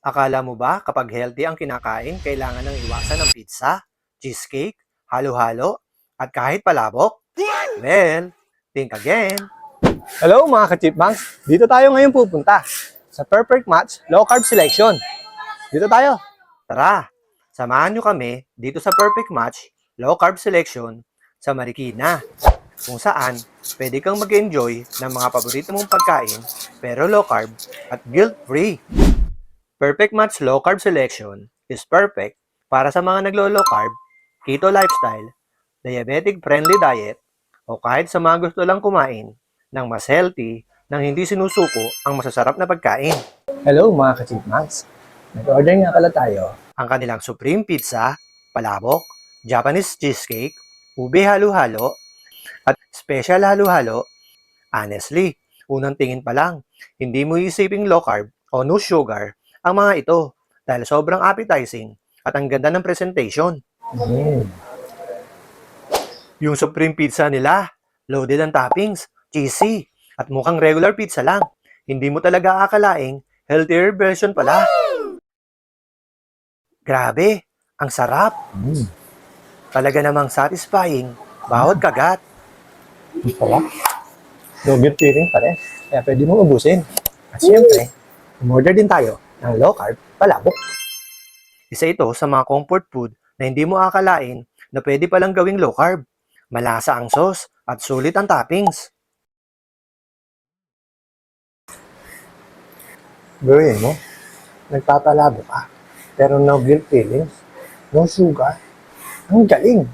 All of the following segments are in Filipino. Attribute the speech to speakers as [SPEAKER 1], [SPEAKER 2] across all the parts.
[SPEAKER 1] Akala mo ba kapag healthy ang kinakain, kailangan nang iwasan ng pizza, cheesecake, halo-halo, at kahit palabok? Well, think again.
[SPEAKER 2] Hello mga ka-chipmunks! Dito tayo ngayon pupunta sa Perfect Match Low Carb Selection. Dito tayo!
[SPEAKER 1] Tara, samahan nyo kami dito sa Perfect Match Low Carb Selection sa Marikina, kung saan pwede kang mag-enjoy ng mga paborito mong pagkain pero low carb at guilt-free. Perfect Match Low Carb Selection is perfect para sa mga naglo-low carb, keto lifestyle, diabetic-friendly diet, o kahit sa mga gusto lang kumain ng mas healthy nang hindi sinusuko ang masasarap na pagkain.
[SPEAKER 2] Hello mga ka-chipmunks! Nag-order nga pala tayo.
[SPEAKER 1] Ang kanilang Supreme Pizza, palabok, Japanese cheesecake, ube halo-halo, at special halo-halo. Honestly, unang tingin pa lang, hindi mo isiping low carb o no sugar ang mga ito dahil sobrang appetizing at ang ganda ng presentation. Yung Supreme Pizza nila, loaded ang toppings, cheesy, at mukhang regular pizza lang. Hindi mo talaga akalaing healthier version pala. Grabe, ang sarap. Talaga namang satisfying, bawat kagat.
[SPEAKER 2] Ang sarap. Yogurt feeling pa rin. Kaya pwede mong ubusin. At siyempre, umorder din tayo ng low carb palabok.
[SPEAKER 1] Isa ito sa mga comfort food na hindi mo akalain na pwede palang gawing low carb. Malasa ang sauce at sulit ang toppings.
[SPEAKER 2] Gawin mo, nagpapalabo ka. Pero no guilt feelings, no sugar. Ang galing!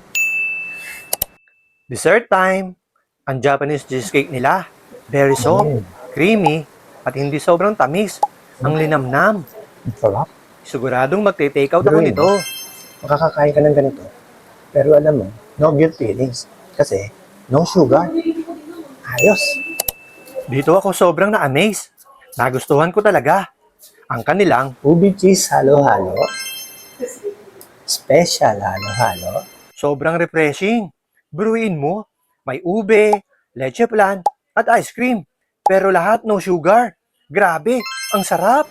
[SPEAKER 1] Dessert time! Ang Japanese cheesecake nila, very soft, creamy, at hindi sobrang tamis. Ang linamnam.
[SPEAKER 2] Ang sarap.
[SPEAKER 1] Siguradong magte-take out ako
[SPEAKER 2] Gawin
[SPEAKER 1] nito.
[SPEAKER 2] mo. Makakakain ka ng ganito. Pero alam mo, no guilt feelings. Kasi, no sugar. Ayos.
[SPEAKER 1] Dito ako sobrang na-amaze. Nagustuhan ko talaga. Ang kanilang
[SPEAKER 2] Ubi cheese halo-halo. Special halo-halo.
[SPEAKER 1] sobrang refreshing. Buruin mo, may ube, leche flan, at ice cream. Pero lahat no sugar. Grabe, ang sarap.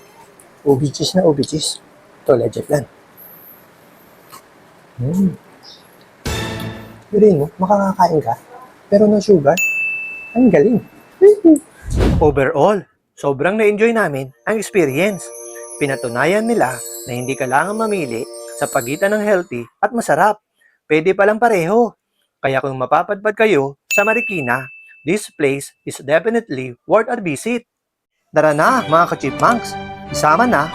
[SPEAKER 2] Ubi cheese na ubi cheese. Ito, legit lang. Gawin mo, makakakain ka. Pero no sugar. Ang galing.
[SPEAKER 1] Overall, sobrang na-enjoy namin ang experience. Pinatunayan nila na hindi kailangan mamili sa pagitan ng healthy at masarap. Pwede palang pareho. Kaya kung mapapadpad kayo sa Marikina, this place is definitely worth a visit. Tara na mga ka-chipmunks, isama na ang